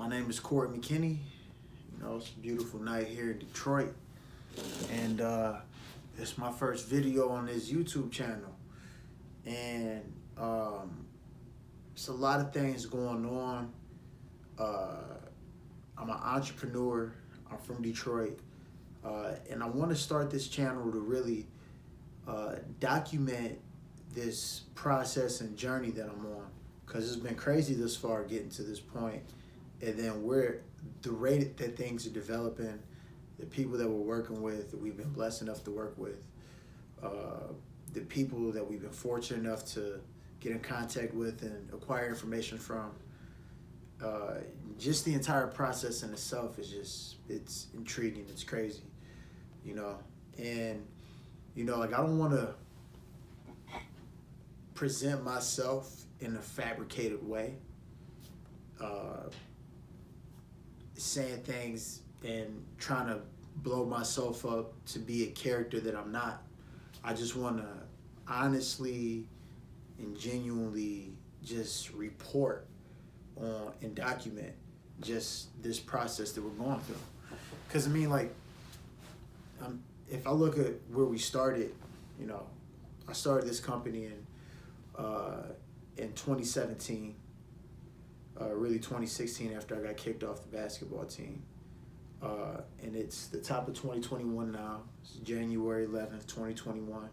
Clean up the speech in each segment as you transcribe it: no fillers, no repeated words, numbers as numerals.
name is Corey McKinney. You know, it's a beautiful night here in Detroit. And it's my first video on this YouTube channel. And it's a lot of things going on. I'm an entrepreneur. I'm from Detroit. And I want to start this channel to really document this process and journey that I'm on, because it's been crazy this far getting to this point. And then the rate that things are developing, the people that we're working with, that we've been blessed enough to work with, the people that we've been fortunate enough to get in contact with and acquire information from, just the entire process in itself is it's intriguing, it's crazy, you know. And, you know, like, I don't want to present myself in a fabricated way, saying things and trying to blow myself up to be a character that I'm not. I just want to honestly and genuinely just report on and document just this process that we're going through. Because, I mean, like, if I look at where we started, you know, I started this company in 2017, really 2016, after I got kicked off the basketball team. And it's the top of 2021 now. It's January 11th, 2021.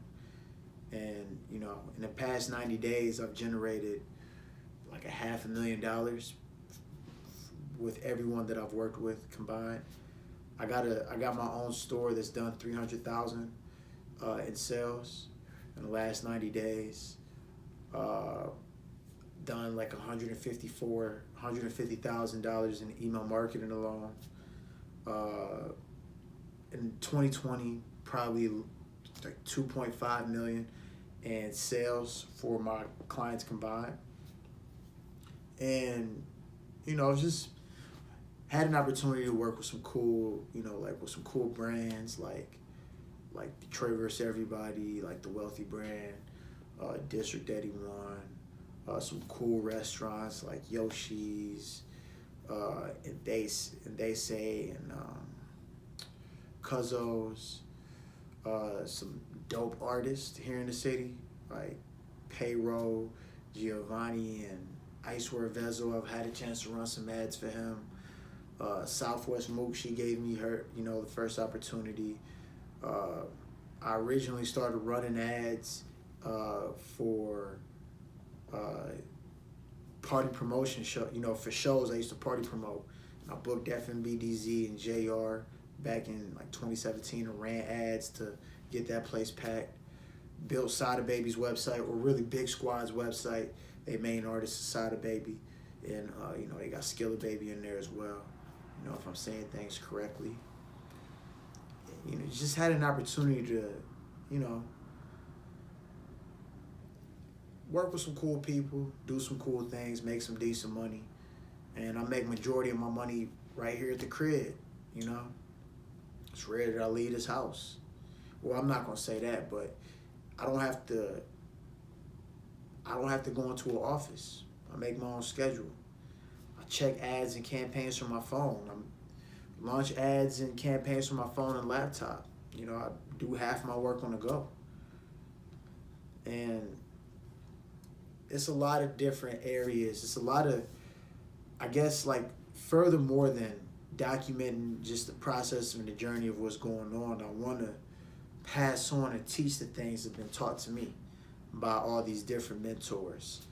And, you know, in the past 90 days, I've generated like $500,000 with everyone that I've worked with combined. I got my own store that's done $300,000 in sales in the last 90 days. Done like $150,000 in email marketing alone. In 2020, probably like 2.5 million in sales for my clients combined. And, you know, just had an opportunity to work with some cool, you know, like with some cool brands like Detroit vs. Everybody, like the Wealthy brand, District 81, some cool restaurants like Yoshi's, and They Say, and Cuzzo's, some dope artists here in the city like Payroll, Giovanni, and Icewear Vezo. I've had a chance to run some ads for him. Southwest Mook, she gave me her, you know, the first opportunity. I originally started running ads for party promotion show, you know, for shows I used to party promote. I booked FMBDZ and JR back in like 2017 and ran ads to get that place packed. Built Sada Baby's website, or really Big Squad's website. They main artist is Sada Baby, and you know, they got Skilla Baby in there as well. You know, if I'm saying things correctly. You know, just had an opportunity to, you know, work with some cool people, do some cool things, make some decent money. And I make majority of my money right here at the crib, you know. It's rare that I leave this house. Well, I'm not gonna say that, but I don't have to go into an office. I make my own schedule. I check ads and campaigns from my phone. I launch ads and campaigns from my phone and laptop. You know, I do half my work on the go. And it's a lot of different areas. It's a lot of, I guess, like, furthermore than documenting just the process and the journey of what's going on, I want to pass on and teach the things that have been taught to me by all these different mentors,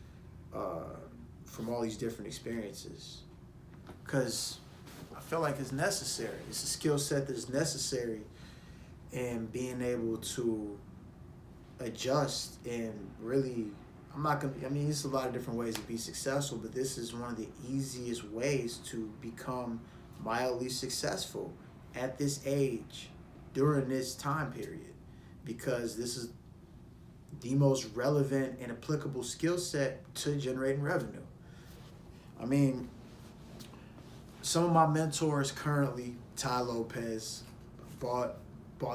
from all these different experiences. Because I feel like it's necessary. It's a skill set that's necessary in being able to adjust and really, there's a lot of different ways to be successful, but this is one of the easiest ways to become mildly successful at this age during this time period, because this is the most relevant and applicable skill set to generating revenue. I mean, some of my mentors currently, Ty Lopez, bought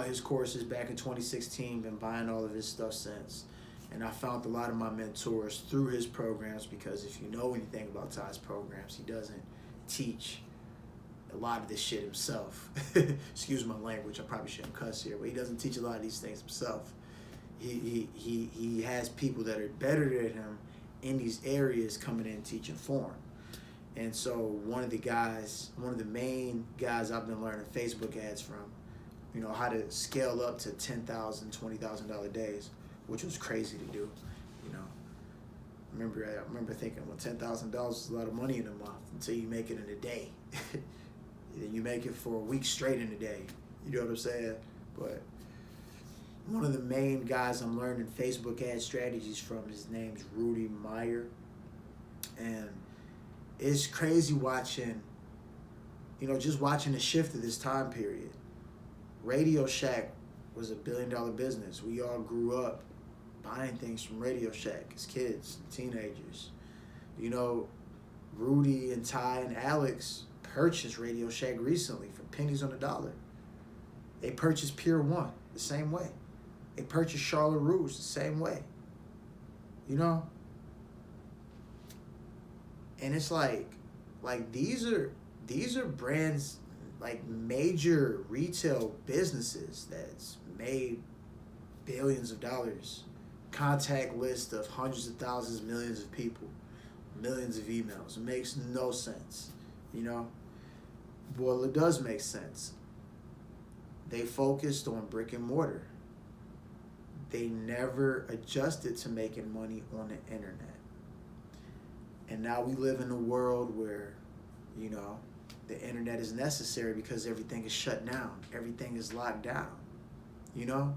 his courses back in 2016, been buying all of his stuff since. And I found a lot of my mentors through his programs, because if you know anything about Ty's programs, he doesn't teach a lot of this shit himself. Excuse my language, I probably shouldn't cuss here, but he doesn't teach a lot of these things himself. He has people that are better than him in these areas coming in teaching for him. And so one of the main guys I've been learning Facebook ads from, you know, how to scale up to $10,000, $20,000 days, which was crazy to do, you know. I remember thinking, well, $10,000 is a lot of money in a month until you make it in a day. Then you make it for a week straight in a day. You know what I'm saying? But one of the main guys I'm learning Facebook ad strategies from, his name's Rudy Meyer. And it's crazy watching, you know, just watching the shift of this time period. Radio Shack was a $1 billion business. We all grew up buying things from Radio Shack as kids, teenagers. You know, Rudy and Ty and Alex purchased Radio Shack recently for pennies on the dollar. They purchased Pier 1 the same way. They purchased Charlotte Rouge the same way. You know? And it's like these are brands, like major retail businesses that's made billions of dollars, contact list of hundreds of thousands, millions of people, millions of emails. It makes no sense, you know? Well, it does make sense. They focused on brick and mortar. They never adjusted to making money on the internet. And now we live in a world where, you know, the internet is necessary because everything is shut down. Everything is locked down. You know?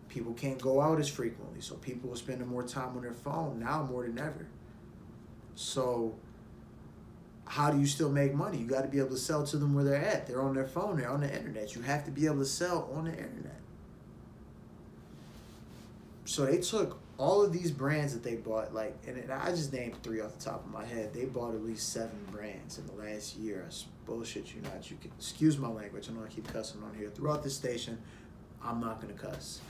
People can't go out as frequently, so people are spending more time on their phone now more than ever. So how do you still make money? You got to be able to sell to them where they're at. They're on their phone. They're on the internet. You have to be able to sell on the internet. So they took all of these brands that they bought, like, and I just named 3 off the top of my head. They bought at least 7 brands in the last year. I bullshit you not. You can excuse my language. I know I keep cussing on here. Throughout this station, I'm not gonna cuss.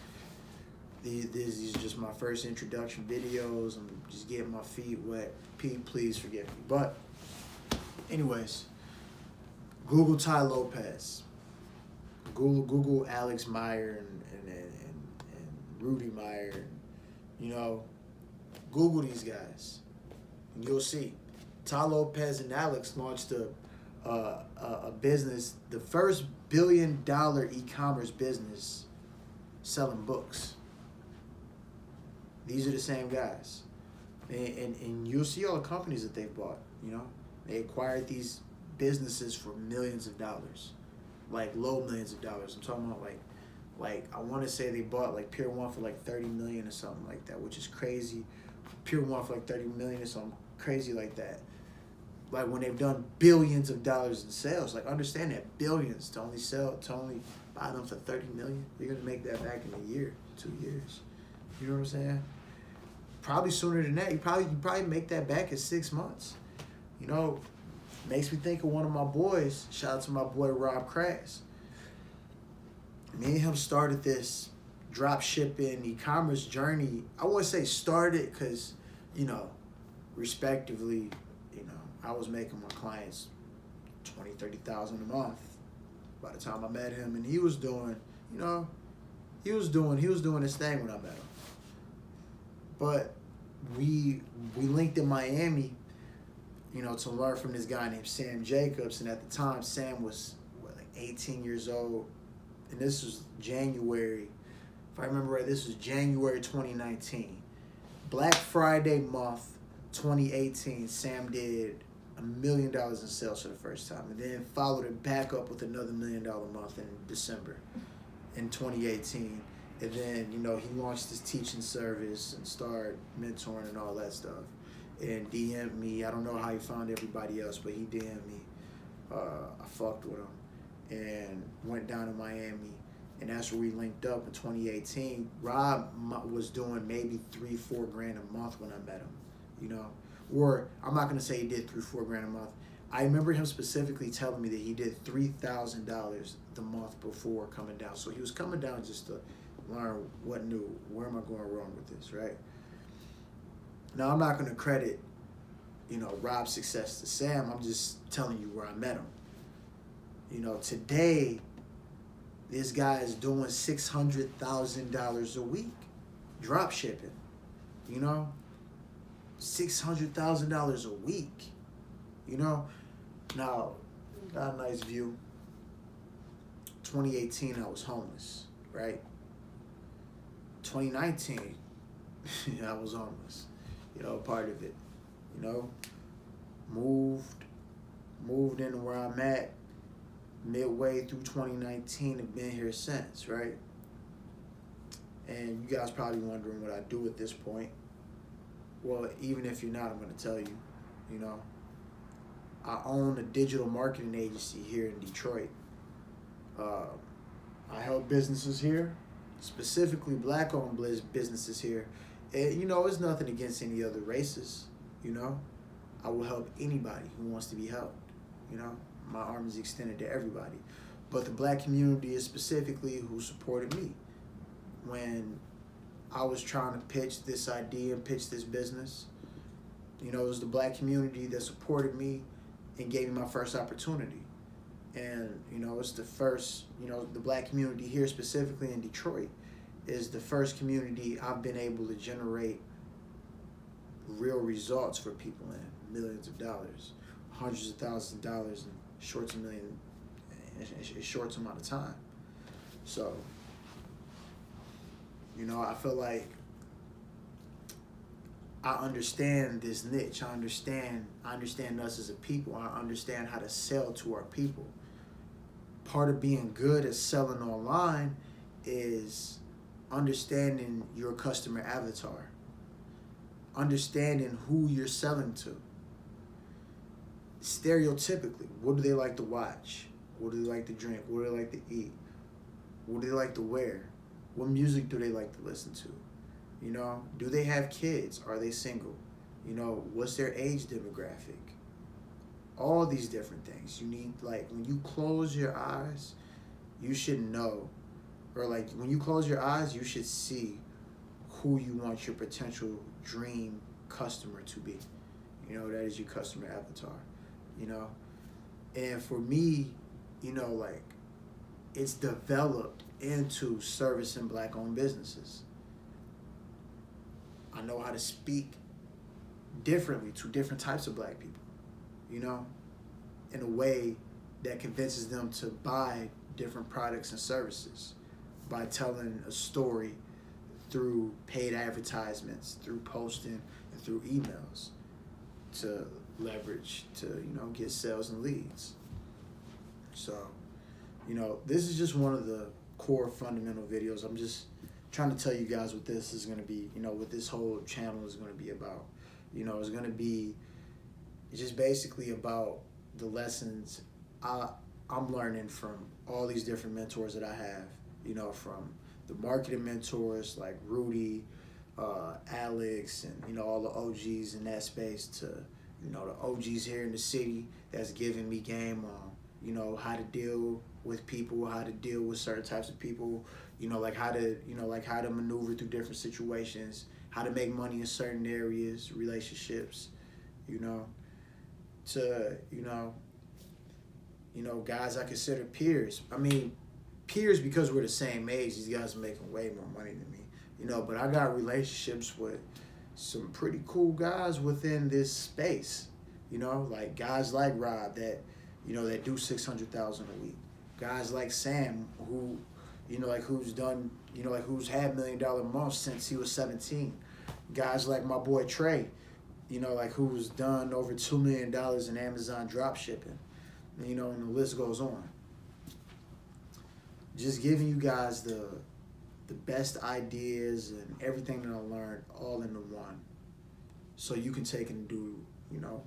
These are just my first introduction videos. I'm just getting my feet wet. Please forgive me. But anyways, Google Ty Lopez, Google Alex Meyer and Rudy Meyer. You know, Google these guys, and you'll see. Ty Lopez and Alex launched a business, the first $1 billion e-commerce business selling books. These are the same guys. And you'll see all the companies that they've bought, you know. They acquired these businesses for millions of dollars, like low millions of dollars. I'm talking about like I want to say they bought like Pier 1 for like 30 million or something like that, which is crazy. Pier 1 for like 30 million or something crazy like that. Like when they've done billions of dollars in sales, like understand that billions to only buy them for 30 million. You're gonna make that back in a year, 2 years. You know what I'm saying? Probably sooner than that. You probably make that back in 6 months. You know, makes me think of one of my boys. Shout out to my boy Rob Crass. Me and him started this drop shipping e-commerce journey. I wouldn't say started because, you know, respectively, you know, I was making my clients $20,000-$30,000 a month by the time I met him, and he was doing, you know, he was doing his thing when I met him. But we linked in Miami, you know, to learn from this guy named Sam Jacobs, and at the time Sam was like 18 years old. And this was January, if I remember right, this was January 2019. Black Friday month, 2018, Sam did $1 million in sales for the first time. And then followed it back up with another $1 million month in December in 2018. And then, you know, he launched his teaching service and started mentoring and all that stuff. And DM'd me. I don't know how he found everybody else, but he DM'd me. I fucked with him. And went down to Miami, and that's where we linked up in 2018. Rob was doing maybe $3-4 grand a month when I met him, you know, or I'm not gonna say he did $3-4 grand a month. I remember him specifically telling me that he did $3,000 the month before coming down. So he was coming down just to learn what new, where am I going wrong with this, right? Now I'm not gonna credit Rob's success to Sam. I'm just telling you where I met him. Today, this guy is doing $600,000 a week, drop shipping. $600,000 a week. Now, got a nice view. 2018, I was homeless, right? 2019, I was homeless. Part of it. Moved into where I'm at midway through 2019 and been here since, right? And you guys probably wondering what I do at this point. Well, even if you're not, I'm going to tell you. I own a digital marketing agency here in Detroit. I help businesses here, specifically black-owned businesses here. And, it's nothing against any other races, I will help anybody who wants to be helped, My arm is extended to everybody. But the black community is specifically who supported me when I was trying to pitch this idea and pitch this business. It was the black community that supported me and gave me my first opportunity. And, it's the first, the black community here specifically in Detroit is the first community I've been able to generate real results for people in, millions of dollars, hundreds of thousands of dollars in short amount of time. So, I feel like I understand this niche. I understand us as a people. I understand how to sell to our people. Part of being good at selling online is understanding your customer avatar. Understanding who you're selling to. Stereotypically, what do they like to watch? What do they like to drink? What do they like to eat? What do they like to wear? What music do they like to listen to? Do they have kids? Are they single? What's their age demographic? All these different things. You need, when you close your eyes, you should know, or when you close your eyes, you should see who you want your potential dream customer to be. That is your customer avatar. And for me, it's developed into servicing black-owned businesses. I know how to speak differently to different types of black people, in a way that convinces them to buy different products and services by telling a story through paid advertisements, through posting, and through emails to leverage to, get sales and leads. So, this is just one of the core fundamental videos. I'm just trying to tell you guys what this is going to be, what this whole channel is going to be about. It's going to be just basically about the lessons I'm learning from all these different mentors that I have, from the marketing mentors like Rudy, Alex, and, all the OGs in that space to, the OGs here in the city that's giving me game on, how to deal with people, how to deal with certain types of people, how to maneuver through different situations, how to make money in certain areas, relationships, to, guys I consider peers. I mean, peers because we're the same age. These guys are making way more money than me, but I got relationships with some pretty cool guys within this space, guys like Rob that, that do $600,000 a week. Guys like Sam who, who's done, who's had $1 million months since he was 17. Guys like my boy Trey, who's done over $2 million in Amazon drop shipping, and the list goes on. Just giving you guys the best ideas and everything that I learned all into one, so you can take it and do,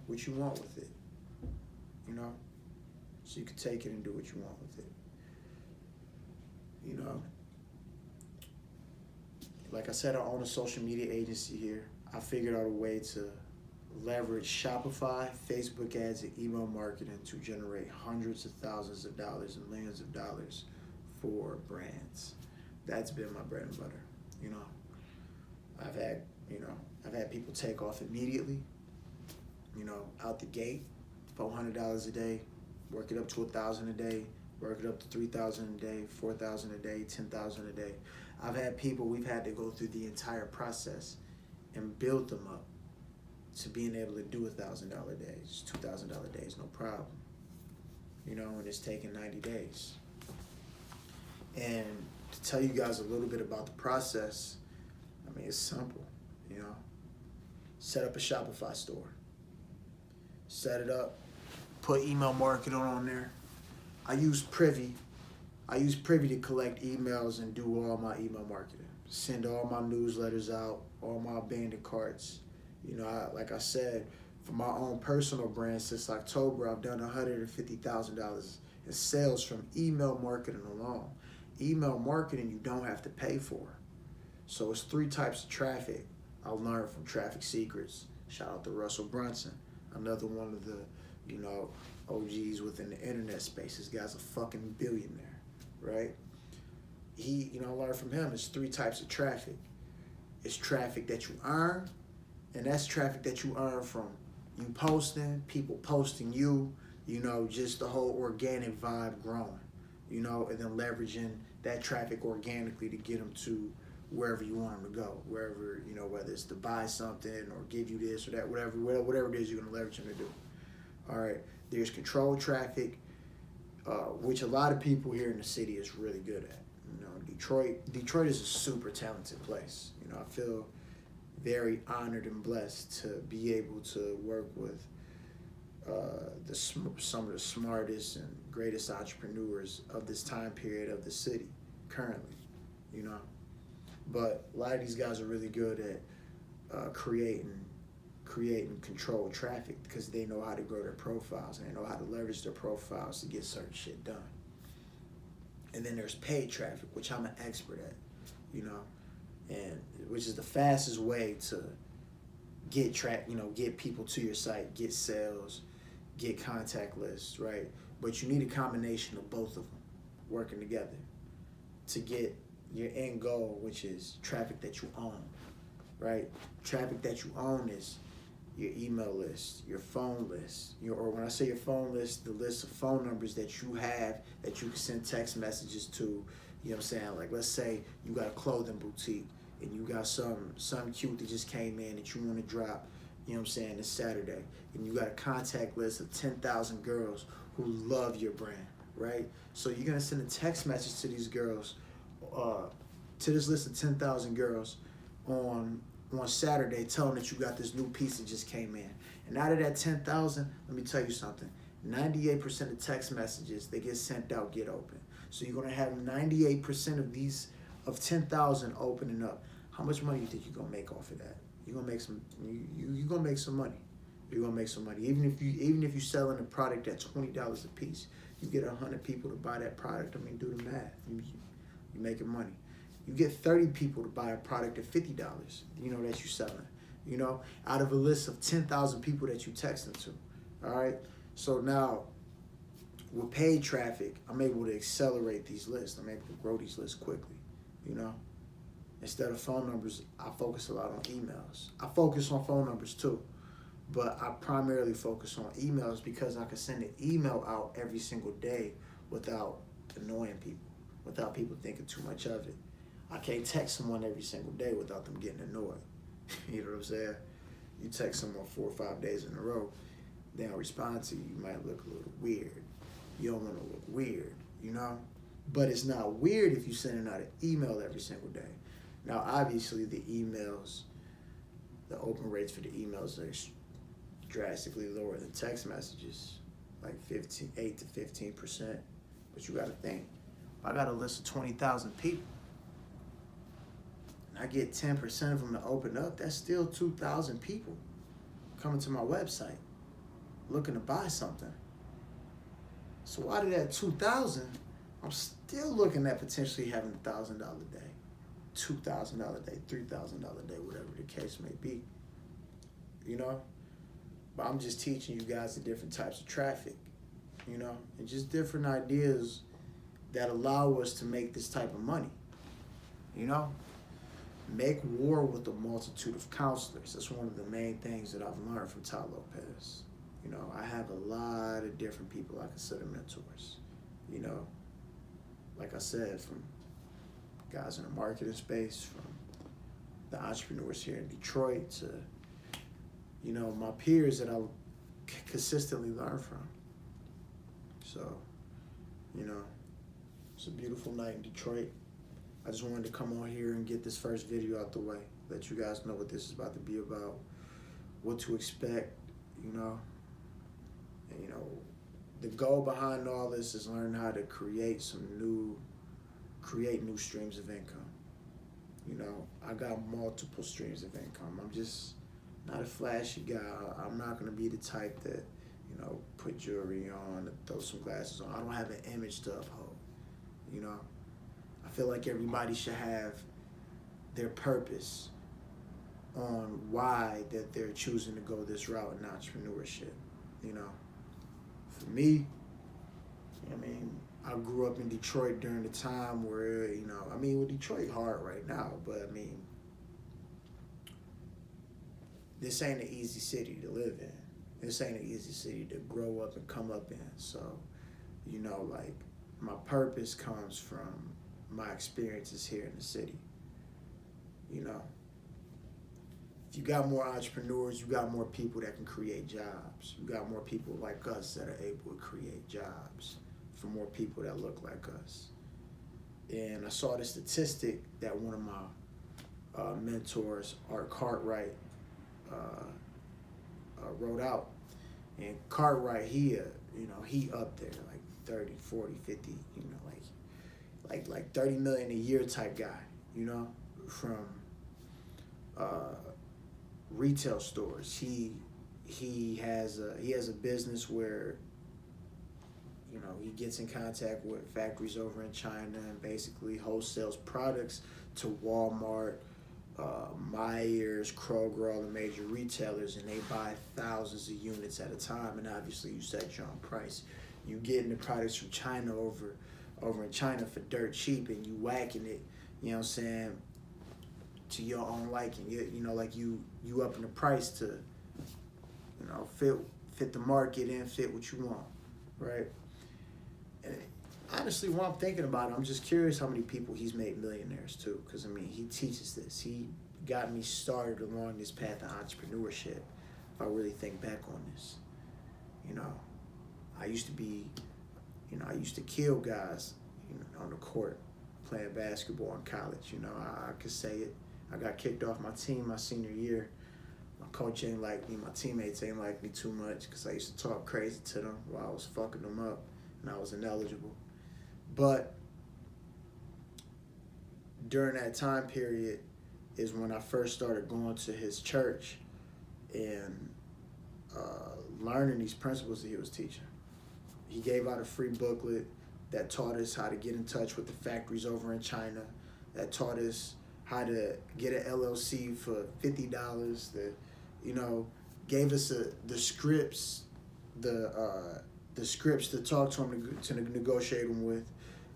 what you want with it, so you can take it and do what you want with it. Like I said, I own a social media agency here. I figured out a way to leverage Shopify, Facebook ads, and email marketing to generate hundreds of thousands of dollars and millions of dollars for brands. That's been my bread and butter. I've had people take off immediately. Out the gate, $400 a day, work it up to $1,000 a day, work it up to $3,000 a day, $4,000 a day, $10,000 a day. I've had people, we've had to go through the entire process and build them up to being able to do $1,000 days, $2,000 days, no problem. And it's taken 90 days. And to tell you guys a little bit about the process, it's simple. Set up a Shopify store. Set it up, put email marketing on there. I use Privy to collect emails and do all my email marketing. Send all my newsletters out, all my abandoned carts. Like I said, for my own personal brand, since October, I've done $150,000 in sales from email marketing alone. Email marketing you don't have to pay for. So it's 3 types of traffic I learned from Traffic Secrets. Shout out to Russell Brunson, another one of the, OGs within the internet space. This guy's a fucking billionaire, right? I learned from him, it's 3 types of traffic. It's traffic that you earn, and that's traffic that you earn from you posting, people posting you, just the whole organic vibe growing, and then leveraging that traffic organically to get them to wherever you want them to go, wherever, whether it's to buy something or give you this or that, whatever it is you're going to leverage them to do. All right, there's controlled traffic, which a lot of people here in the city is really good at. Detroit is a super talented place. I feel very honored and blessed to be able to work with some of the smartest and greatest entrepreneurs of this time period of the city currently, But a lot of these guys are really good at creating controlled traffic because they know how to grow their profiles and they know how to leverage their profiles to get certain shit done. And then there's paid traffic, which I'm an expert at, and which is the fastest way to get get people to your site, get sales, get contact lists, right? But you need a combination of both of them working together to get your end goal, which is traffic that you own, right? Traffic that you own is your email list, your phone list, or when I say your phone list, the list of phone numbers that you have that you can send text messages to, Like, let's say you got a clothing boutique and you got some cute that just came in that you want to drop, this Saturday, and you got a contact list of 10,000 girls who love your brand, right? So you're going to send a text message to these girls, to this list of 10,000 girls on Saturday, tell them that you got this new piece that just came in. And out of that 10,000, let me tell you something. 98% of text messages that get sent out get open. So you're gonna have 98% of 10,000 opening up. How much money do you think you're gonna make off of that? You're gonna make some. You're gonna make some money. You're gonna make some money. Even if you're selling a product at $20 a piece, you get 100 people to buy that product. Do the math. You're making money. You get 30 people to buy a product at $50, that you're selling, out of a list of 10,000 people that you texting to, all right? So now, with paid traffic, I'm able to accelerate these lists. I'm able to grow these lists quickly, Instead of phone numbers, I focus a lot on emails. I focus on phone numbers too, but I primarily focus on emails because I can send an email out every single day without annoying people, without people thinking too much of it. I can't text someone every single day without them getting annoyed. You know what I'm saying? You text someone 4 or 5 days in a row, they don't respond to you, you might look a little weird. You don't want to look weird, But it's not weird if you're sending out an email every single day. Now, obviously, the open rates for the emails are drastically lower than text messages, like 8 to 15%. But you got to think, if I got a list of 20,000 people, and I get 10% of them to open up, that's still 2,000 people coming to my website looking to buy something. So out of that 2,000, I'm still looking at potentially having $1,000 a day, $2,000 a day, $3,000 a day, whatever the case may be. But I'm just teaching you guys the different types of traffic, and just different ideas that allow us to make this type of money, make war with a multitude of counselors. That's one of the main things that I've learned from Ty Lopez. You know, I have a lot of different people I consider mentors. You know, like I said, from guys in the marketing space, from the entrepreneurs here in Detroit to, you know, my peers that I consistently learn from. So, you know, it's a beautiful night in Detroit. I just wanted to come on here and get this first video out the way, let you guys know what this is about to be about, what to expect, you know. And, you know, the goal behind all this is learn how to create new streams of income. You know, I got multiple streams of income. I'm just not a flashy guy. I'm not gonna be the type that, you know, put jewelry on, throw some glasses on. I don't have an image to uphold, you know. I feel like everybody should have their purpose on why that they're choosing to go this route in entrepreneurship, you know. For me, I mean, I grew up in Detroit during the time where, you know, I mean, well, Detroit hard right now, but I mean, this ain't an easy city to live in. This ain't an easy city to grow up and come up in. So, you know, like, my purpose comes from my experiences here in the city. You know, if you got more entrepreneurs, you got more people that can create jobs. You got more people like us that are able to create jobs for more people that look like us. And I saw the statistic that one of my mentors, Art Cartwright, wrote out. And Cartwright, he up there, like 30, 40, 50, you know, like 30 million a year type guy, you know, from retail stores. He has a business where, you know, he gets in contact with factories over in China and basically wholesales products to Walmart, Myers, Kroger, all the major retailers, and they buy thousands of units at a time. And obviously, you set your own price. You getting the products from China over in China for dirt cheap, and you whacking it, you know what I'm saying, to your own liking. You know, like you upping the price to, you know, fit the market and fit what you want, right? And honestly, while I'm thinking about it, I'm just curious how many people he's made millionaires too, because I mean, he teaches this. He got me started along this path of entrepreneurship. If I really think back on this, you know, I used to kill guys, you know, on the court playing basketball in college. You know, I could say it. I got kicked off my team my senior year. My coach ain't like me. My teammates ain't like me too much because I used to talk crazy to them while I was fucking them up and I was ineligible. But during that time period is when I first started going to his church and learning these principles that he was teaching. He gave out a free booklet that taught us how to get in touch with the factories over in China, that taught us how to get an LLC for $50, that, you know, gave us the scripts, the scripts to talk to him, to negotiate them with,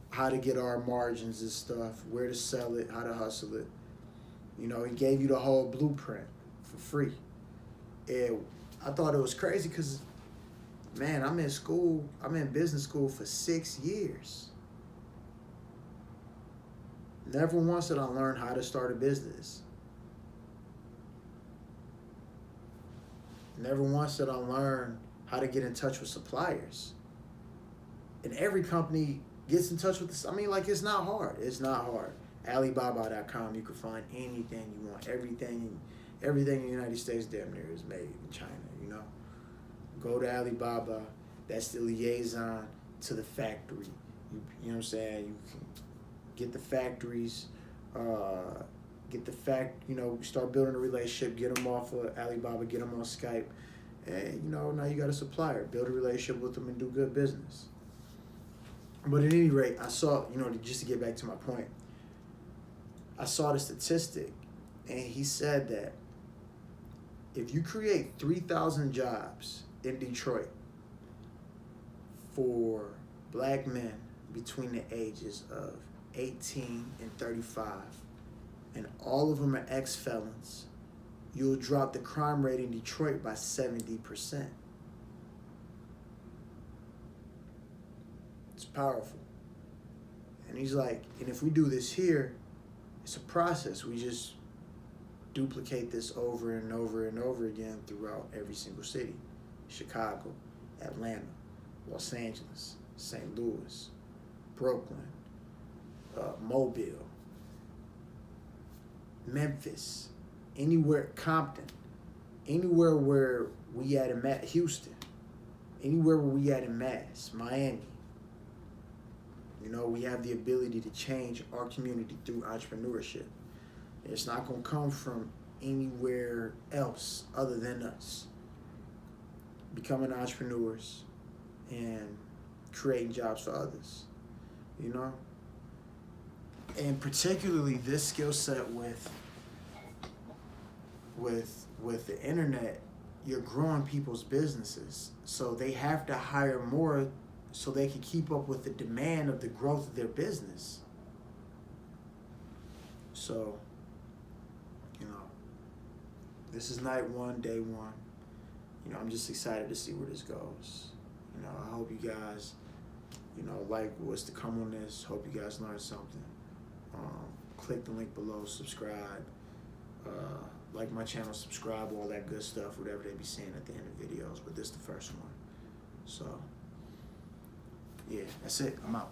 how to get our margins and stuff, where to sell it, how to hustle it. You know, he gave you the whole blueprint for free. And I thought it was crazy because, man, I'm in business school for 6 years. Never once did I learn how to start a business. Never once did I learn how to get in touch with suppliers. And every company gets in touch with this. I mean, like, it's not hard. It's not hard. Alibaba.com, you can find anything you want. Everything in the United States damn near is made in China, you know? Go to Alibaba. That's the liaison to the factory. You know what I'm saying? You can get the factories, start building a relationship, get them off of Alibaba, get them on Skype. And, you know, now you got a supplier. Build a relationship with them and do good business. But at any rate, I saw, you know, just to get back to my point, I saw the statistic, and he said that if you create 3,000 jobs in Detroit for black men between the ages of 18 and 35, and all of them are ex-felons, you'll drop the crime rate in Detroit by 70%. It's powerful. And he's like, and if we do this here, it's a process. We just duplicate this over and over and over again throughout every single city. Chicago, Atlanta, Los Angeles, St. Louis, Brooklyn, Mobile, Memphis, anywhere, Compton, anywhere where we at in Houston, anywhere where we at in Mass, Miami. You know, we have the ability to change our community through entrepreneurship. It's not going to come from anywhere else other than us. Becoming entrepreneurs and creating jobs for others, you know? And particularly this skill set with the internet, you're growing people's businesses. So they have to hire more so they can keep up with the demand of the growth of their business. So, you know, this is night one, day one. You know, I'm just excited to see where this goes. You know, I hope you guys, you know, like what's to come on this. Hope you guys learned something. Click the link below, subscribe, like my channel, subscribe, all that good stuff, whatever they be saying at the end of videos, but this is the first one. So, yeah, that's it. I'm out.